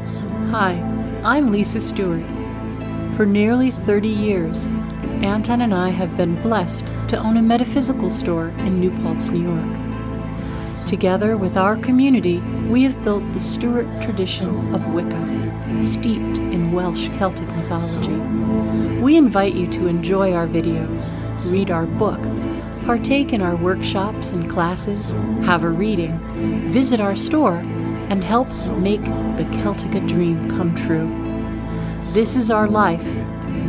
Hi, I'm Lisa Stewart. For nearly 30 years, Anton and I have been blessed to own a metaphysical store in New Paltz, New York. Together with our community, we have built the Stewart tradition of Wicca, steeped in Welsh Celtic mythology. We invite you to enjoy our videos, read our book, partake in our workshops and classes, have a reading, visit our store, and help make the Celtica dream come true. This is our life,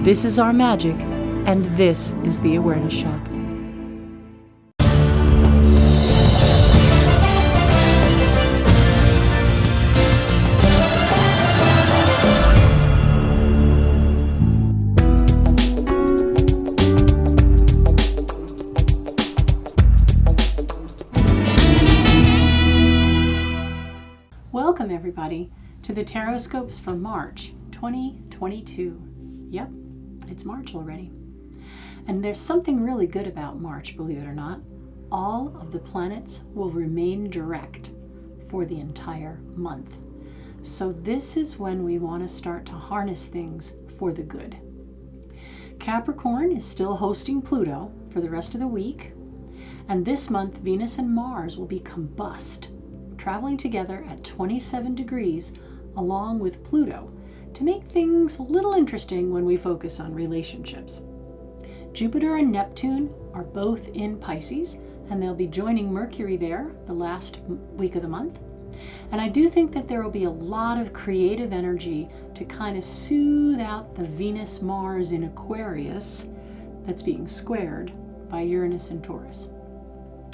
this is our magic, and this is the Awareness Shop. Welcome everybody to the Tarotscopes for March 2022. Yep, it's March already. And there's something really good about March, believe it or not. All of the planets will remain direct for the entire month. So this is when we want to start to harness things for the good. Capricorn is still hosting Pluto for the rest of the week. And this month, Venus and Mars will be combust, traveling together at 27 degrees along with Pluto to make things a little interesting when we focus on relationships. Jupiter and Neptune are both in Pisces, and they'll be joining Mercury there the last week of the month. And I do think that there will be a lot of creative energy to kind of soothe out the Venus-Mars in Aquarius that's being squared by Uranus and Taurus.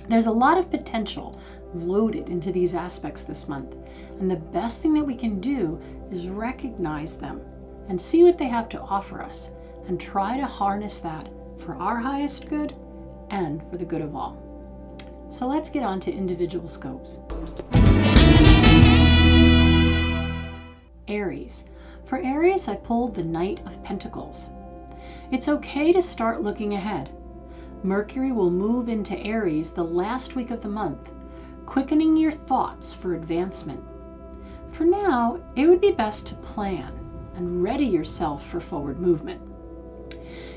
There's a lot of potential loaded into these aspects this month, and the best thing that we can do is recognize them and see what they have to offer us and try to harness that for our highest good and for the good of all. So let's get on to individual scopes. Aries. For Aries, I pulled the Knight of Pentacles. It's okay to start looking ahead. Mercury will move into Aries the last week of the month, quickening your thoughts for advancement. For now, it would be best to plan and ready yourself for forward movement.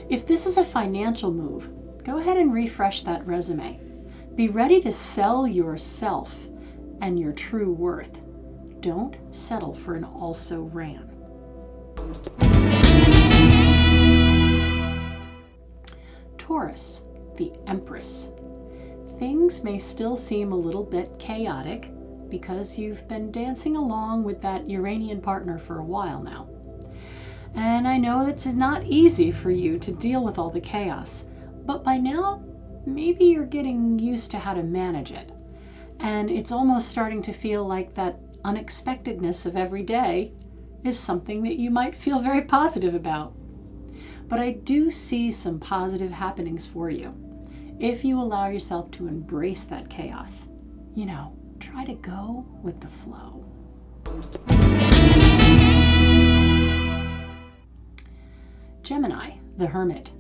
If this is a financial move, go ahead and refresh that resume. Be ready to sell yourself and your true worth. Don't settle for an also ran. Taurus, the Empress. Things may still seem a little bit chaotic because you've been dancing along with that Uranian partner for a while now. And I know it's not easy for you to deal with all the chaos, but by now, maybe you're getting used to how to manage it. And it's almost starting to feel like that unexpectedness of every day is something that you might feel very positive about. But I do see some positive happenings for you if you allow yourself to embrace that chaos. Try to go with the flow. Gemini, the Hermit.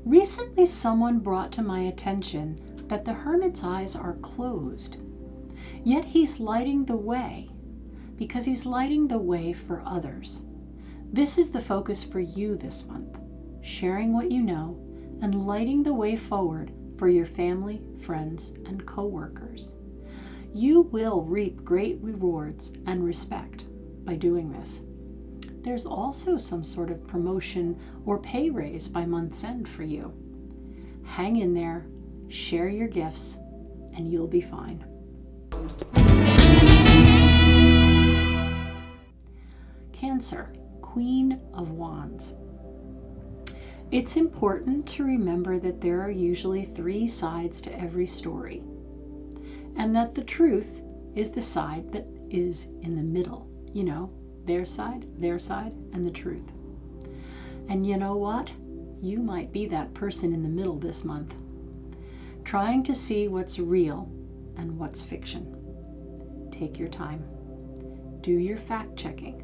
Recently, someone brought to my attention that the Hermit's eyes are closed, yet he's lighting the way because he's lighting the way for others. This is the focus for you this month, sharing what you know and lighting the way forward for your family, friends, and co-workers. You will reap great rewards and respect by doing this. There's also some sort of promotion or pay raise by month's end for you. Hang in there, share your gifts, and you'll be fine. Cancer, Queen of Wands. It's important to remember that there are usually 3 sides to every story, and that the truth is the side that is in the middle. Their side, and the truth. And you know what? You might be that person in the middle this month, trying to see what's real and what's fiction. Take your time. Do your fact-checking,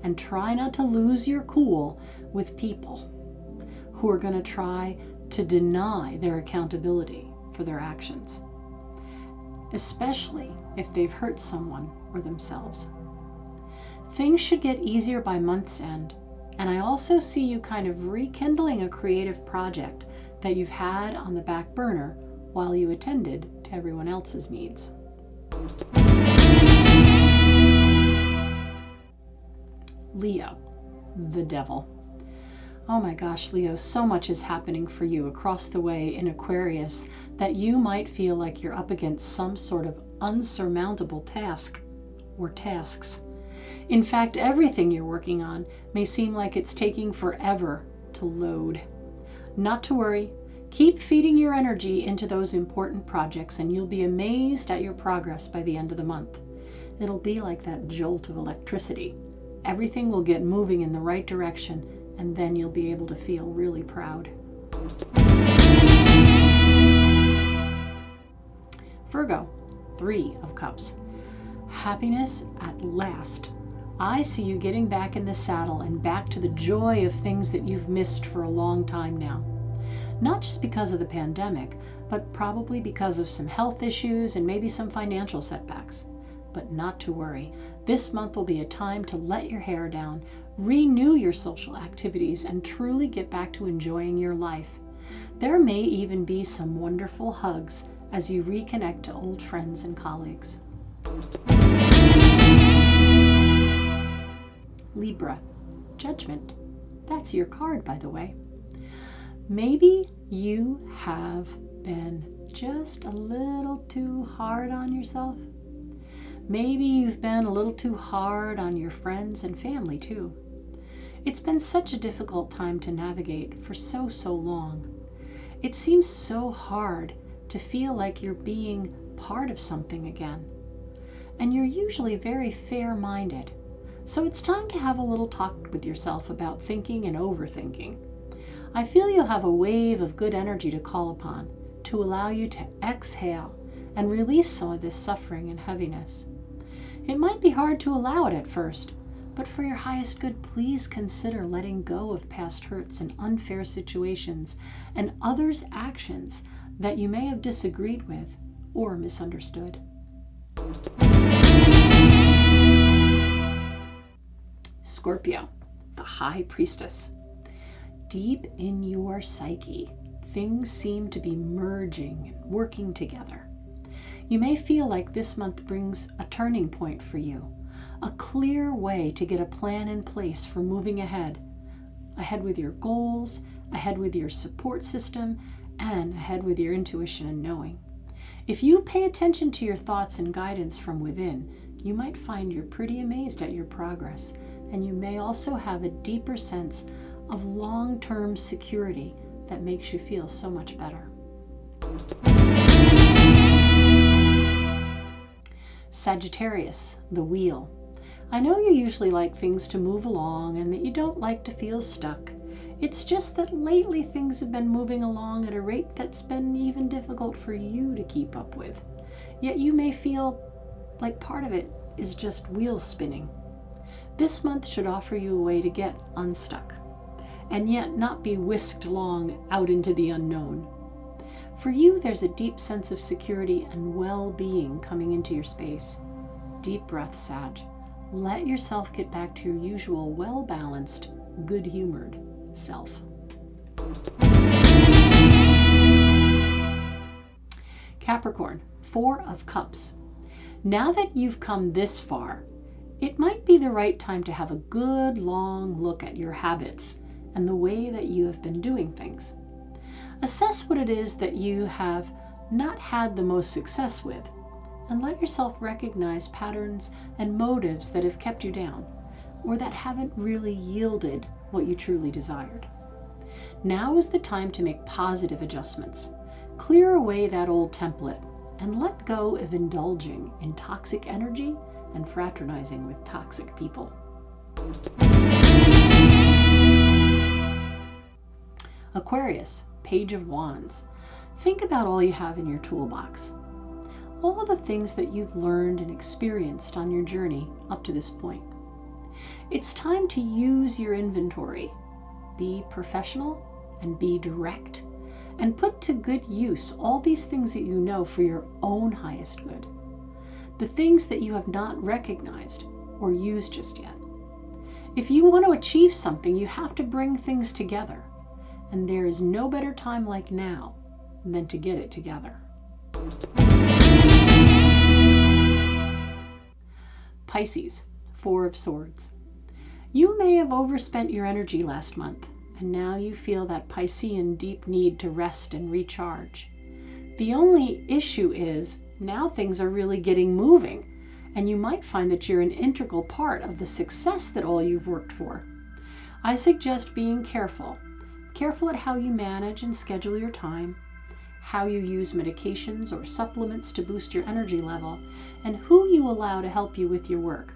and try not to lose your cool with people who are going to try to deny their accountability for their actions, especially if they've hurt someone or themselves. Things should get easier by month's end, and I also see you kind of rekindling a creative project that you've had on the back burner while you attended to everyone else's needs. Leo, the devil. Oh my gosh, Leo, so much is happening for you across the way in Aquarius that you might feel like you're up against some sort of unsurmountable task or tasks. In fact, everything you're working on may seem like it's taking forever to load. Not to worry, keep feeding your energy into those important projects and you'll be amazed at your progress by the end of the month. It'll be like that jolt of electricity. Everything will get moving in the right direction, and then you'll be able to feel really proud. Virgo, 3 of Cups. Happiness at last. I see you getting back in the saddle and back to the joy of things that you've missed for a long time now. Not just because of the pandemic, but probably because of some health issues and maybe some financial setbacks. But not to worry. This month will be a time to let your hair down, renew your social activities, and truly get back to enjoying your life. There may even be some wonderful hugs as you reconnect to old friends and colleagues. Libra, Judgment. That's your card, by the way. Maybe you have been just a little too hard on yourself. Maybe you've been a little too hard on your friends and family too. It's been such a difficult time to navigate for so long. It seems so hard to feel like you're being part of something again. And you're usually very fair-minded. So it's time to have a little talk with yourself about thinking and overthinking. I feel you'll have a wave of good energy to call upon to allow you to exhale and release some of this suffering and heaviness. It might be hard to allow it at first, but for your highest good, please consider letting go of past hurts and unfair situations and others' actions that you may have disagreed with or misunderstood. Scorpio, the High Priestess. Deep in your psyche, things seem to be merging and working together. You may feel like this month brings a turning point for you, a clear way to get a plan in place for moving ahead with your goals, ahead with your support system, and ahead with your intuition and knowing. If you pay attention to your thoughts and guidance from within, you might find you're pretty amazed at your progress, and you may also have a deeper sense of long-term security that makes you feel so much better. Sagittarius, the Wheel. I know you usually like things to move along and that you don't like to feel stuck. It's just that lately things have been moving along at a rate that's been even difficult for you to keep up with. Yet you may feel like part of it is just wheels spinning. This month should offer you a way to get unstuck, and yet not be whisked along out into the unknown. For you, there's a deep sense of security and well-being coming into your space. Deep breath, Sag. Let yourself get back to your usual well-balanced, good-humored self. Capricorn, 4 of Cups. Now that you've come this far, it might be the right time to have a good long look at your habits and the way that you have been doing things. Assess what it is that you have not had the most success with, and let yourself recognize patterns and motives that have kept you down, or that haven't really yielded what you truly desired. Now is the time to make positive adjustments. Clear away that old template, and let go of indulging in toxic energy and fraternizing with toxic people. Aquarius, Page of Wands. Think about all you have in your toolbox. All the things that you've learned and experienced on your journey up to this point. It's time to use your inventory. Be professional and be direct, and put to good use all these things that you know for your own highest good. The things that you have not recognized or used just yet, If you want to achieve something, you have to bring things together. And there is no better time like now than to get it together. Pisces, 4 of Swords. You may have overspent your energy last month, and now you feel that Piscean deep need to rest and recharge. The only issue is, now things are really getting moving, and you might find that you're an integral part of the success that all you've worked for. I suggest being careful. Careful at how you manage and schedule your time, how you use medications or supplements to boost your energy level, and who you allow to help you with your work.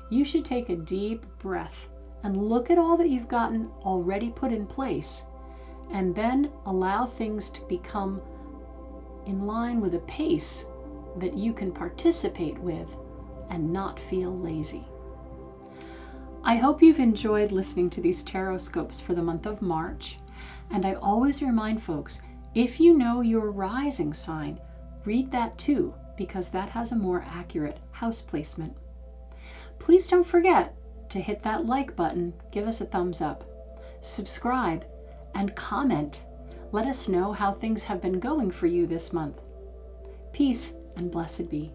You should take a deep breath and look at all that you've gotten already put in place, and then allow things to become in line with a pace that you can participate with and not feel lazy. I hope you've enjoyed listening to these Tarotscopes for the month of March, and I always remind folks, if you know your rising sign, read that too, because that has a more accurate house placement. Please don't forget to hit that like button, give us a thumbs up, subscribe, and comment. Let us know how things have been going for you this month. Peace and blessed be.